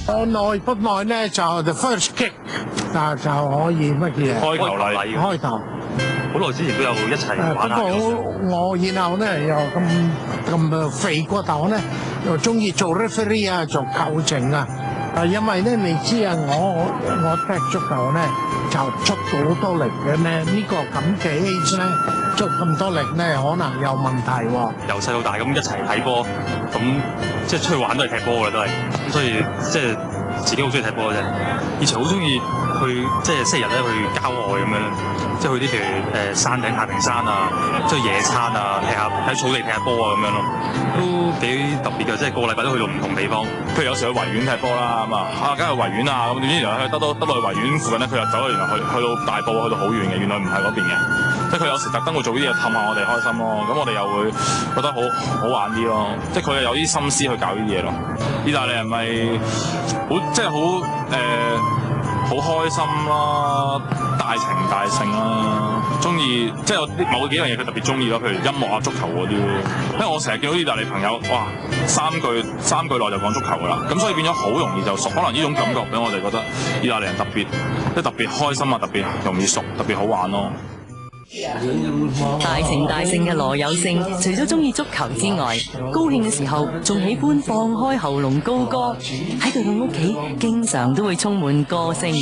耐不耐咧就 the first kick 就可以乜嘢？開球禮。開頭。好耐之前都有一齊玩下。不過我然後咧又咁肥個頭咧，又中意做 referee 啊，做球證啊。因為咧你知啊，我踢足球咧就出到好多力嘅咧，呢個咁嘅 age 咧出咁多力咧，可能有問題喎。由細到大咁一齊睇波，咁即係出去玩都係踢波㗎啦，都係咁，所以即係自己好中意踢波嘅啫。以前好中意去即係星期日咧去郊外咁樣，即係去啲譬如山頂太平山啊，即係野餐啊，踢下喺草地踢下波啊咁樣咯，都幾特別嘅，即係個禮拜都去到唔同地方。譬如有時去維園踢波啦，咁啊，梗係維園啊，咁點知原來得到去維園附近咧，佢又走咗，原來去到大埔，去到好遠嘅，原來唔係嗰邊嘅。即係佢有時特登會做呢啲嘢氹下我哋開心咯，咁我哋又會覺得好玩啲咯。即係佢又有啲心思去搞呢啲嘢咯。意大利人咪即係好開心啦，大情大性啦，中意即係有啲某幾樣嘢佢特別中意咯，譬如音樂啊、足球嗰啲咯。因為我成日見到意大利朋友，哇，三句內就講足球噶啦，咁所以變咗好容易就熟。可能呢種感覺俾我哋覺得意大利人特別開心啊，特別容易熟，特別好玩咯。大情大性嘅羅有勝，除咗中意足球之外，高興嘅時候仲喜歡放開喉嚨高歌。喺佢嘅屋企，經常都會充滿歌聲。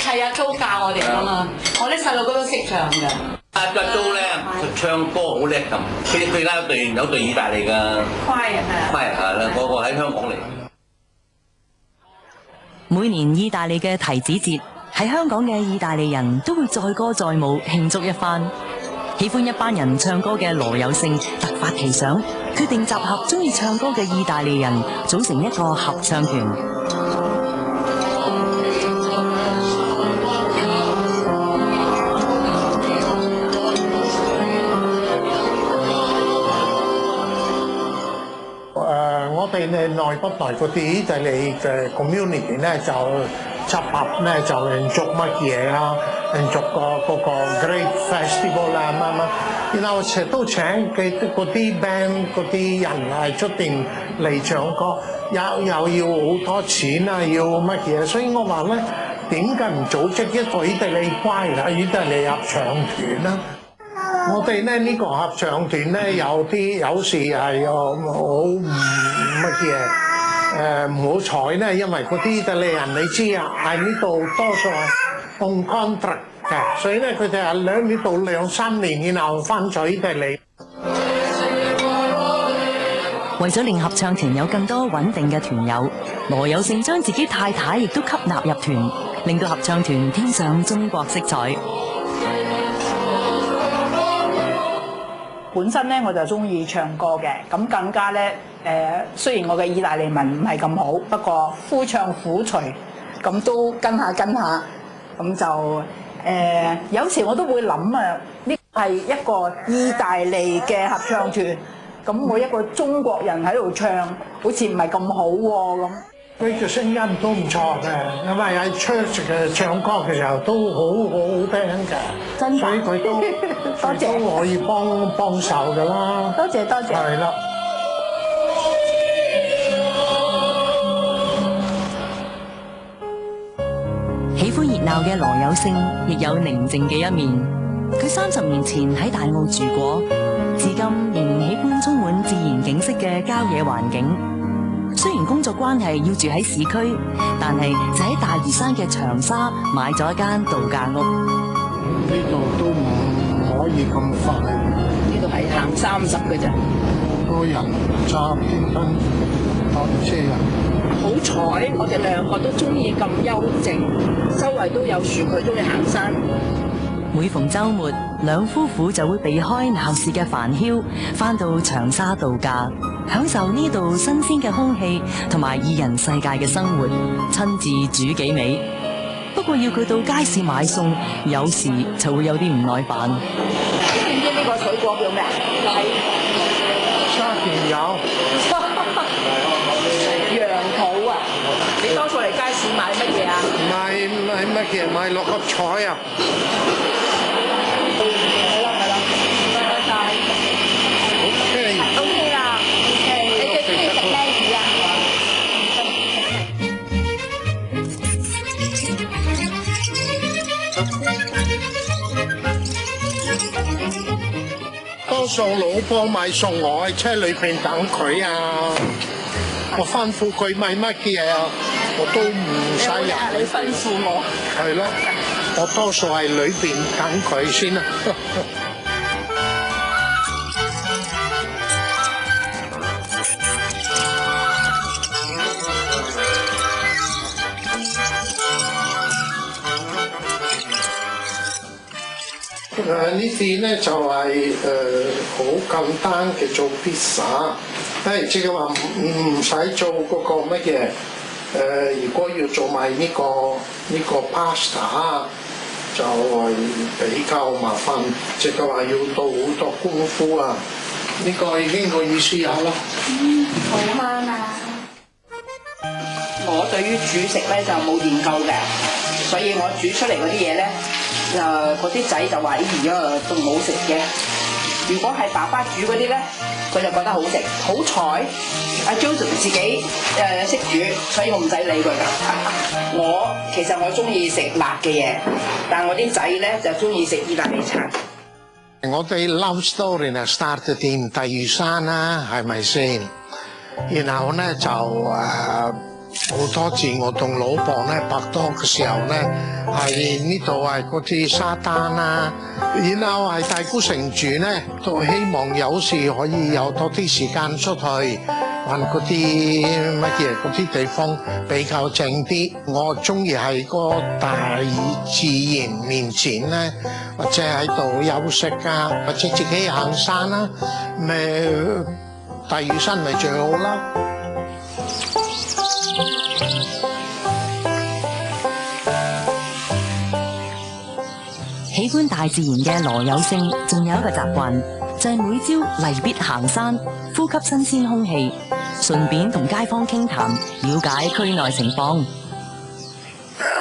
係啊，都教我哋㗎嘛，我啲細路哥都識唱㗎。阿都咧唱歌好叻咁，佢而家有隊意大利㗎。Choir係啦，個喺香港嚟。每年意大利嘅提子節，喺香港嘅意大利人都會載歌載舞慶祝一番。喜歡一班人唱歌嘅羅有勝突發奇想，決定集合中意唱歌嘅意大利人，組成一個合唱團。我哋咧內不內嗰啲意大利嘅 community 咧就集合咧就做乜嘢啊？做嗰個 Great Festival 啦乜，然後成日都請嗰啲 band 嗰啲人嚟出邊嚟唱歌，又要好多錢啊，要乜嘢？所以我話咧，點解唔組織一個意大利乖啦，意大利合唱團啦？我哋咧呢個合唱團咧有時係好唔乜嘢唔好彩咧，因為嗰啲意大利人你知啊，喺呢度多數係 on contract 嘅，所以咧佢哋係喺呢度2-3年，然後翻咗意大利。為咗令合唱團有更多穩定嘅團友，羅有勝將自己太太亦都吸納入團，令到合唱團添上中國色彩。本身咧我就中意唱歌嘅，咁更加咧雖然我嘅意大利文唔係咁好，不過夫唱婦隨，咁都跟下，咁就有時我都會諗啊，呢係一個意大利嘅合唱團，咁我一個中國人喺度唱，好似唔係咁好喎咁。佢嘅聲音都唔錯嘅，因為喺 church 嘅唱歌嘅時候都好聽嘅，真所以佢都多謝都可以幫手㗎啦。多謝。係啦。喜歡熱鬧嘅羅有勝亦有寧靜嘅一面。佢30年前喺大澳住過，至今仍然喜歡充滿自然景色嘅郊野環境。雖然工作關係要住喺市區，但係就喺大嶼山嘅長沙買咗一間度假屋。呢度都唔可以咁快，呢度係行30嘅啫。好多人揸電單車啊！好彩我哋兩個都中意咁幽靜，周圍都有樹，佢中意行山。每逢週末，兩夫婦就會避開鬧市嘅煩囂，返到長沙度假，享受呢度新鮮嘅空氣同埋二人世界嘅生活，親自煮幾味。不過過要佢到街市買餸，有時就會有啲唔耐煩。知唔知呢個水果叫咩啊？沙田有。楊桃啊！你多數嚟街市買乜嘢啊？買乜嘢？買六合彩啊！係啦，唔該晒。OK 啦。你最中意食咩魚啊？多數老婆買餸，我喺車裏邊等佢啊！我吩咐佢買乜嘢啊，我都唔使人。你吩咐我。係咯，我多數係裏邊等佢先啦。呢啲咧就係好簡單嘅做 pizza，即係話唔使做嗰個乜嘢。如果要做埋呢個 pasta 就係比較麻煩，即係話要到好多功夫啊！呢個已經可以試下啦。好啊！我對於煮食咧就冇研究嘅，所以我煮出嚟嗰啲嘢咧，嗰啲仔就話咦都唔好食嘅。如果係爸爸煮嗰啲咧，佢就覺得好食。好彩阿 Joseph 自己識煮，所以我唔使理佢㗎。其實我中意食辣嘅嘢，但我啲仔咧就中意食意大利餐。我哋 love story 呢 started in 大嶼山啦，係咪先？然後咧就好多次我同老婆咧拍拖嘅時候咧，係呢度係嗰啲沙灘啦，然後係大沽城住咧，都希望有時可以有多啲時間出去玩嗰啲乜嘢嗰啲地方比較靜啲。我中意喺個大自然面前咧，或者喺度休息啊，或者自己行山啦，咪大嶼山咪最好啦。喜歡大自然嘅羅有勝，仲有一個習慣，就係每朝例必行山，呼吸新鮮空氣，順便同街坊傾談，了解區內情況。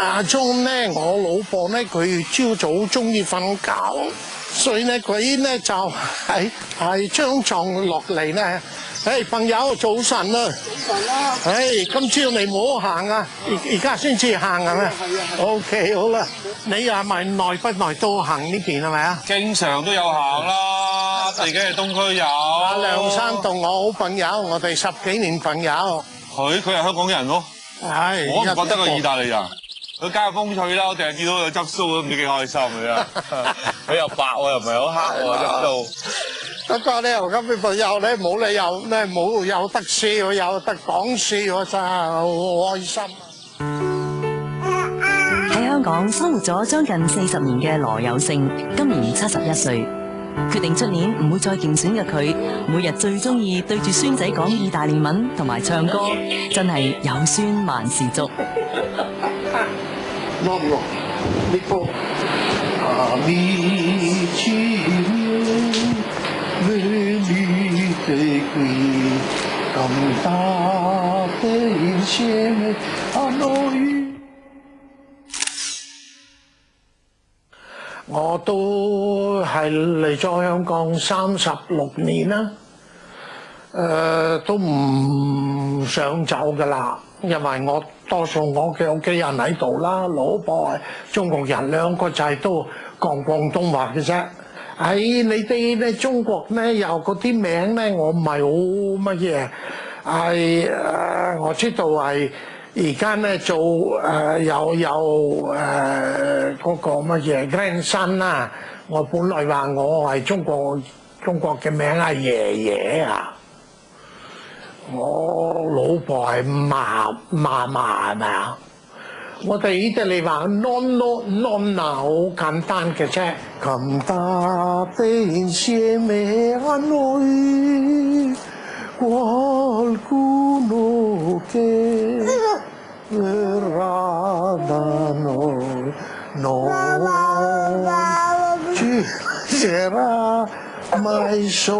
阿鐘咧，我老婆咧，佢朝早中意瞓覺，所以咧佢咧就係張床落嚟咧。朋友早晨啊！早晨啦！今朝你唔好行啊，而家先至行係咪？係啊係。OK 好啦，你係咪耐不耐都行呢邊係咪啊？經常都有行啦，自己係東區有。阿梁生同我好朋友，我哋10幾年朋友。佢係香港人咯。係。我唔覺得佢意大利人。佢加風趣啦，我淨係見到佢執鬚都唔知幾開心嘅啫。佢又白喎，又唔係好黑喎，執鬚。不過咧，我今日朋友咧冇理由咧冇有得笑，有得講笑，我真係好開心。喺香港生活咗將近40年嘅羅有勝，今年71歲，決定出年唔會再競選嘅佢，每日最中意對住孫仔講意大利文同埋唱歌，真係有孫萬事足。落唔落？呢個我都係嚟咗香港36年啦，都唔想走噶啦，因為我多數我嘅屋企人喺度啦，老婆係中國人，2個仔都講廣東話嘅啫。喺你哋咧中國咧有嗰啲名咧，我唔係好乜嘢，係我知道係而家咧做有嗰個乜嘢 grandson 啦。我本來話我係中國嘅名係爺爺啊，我老婆係嫲嫲係咪啊？我哋意大利話 nonna 好簡單嘅啫。Come date insieme a noi qualcuno che non ci sarà mai soli.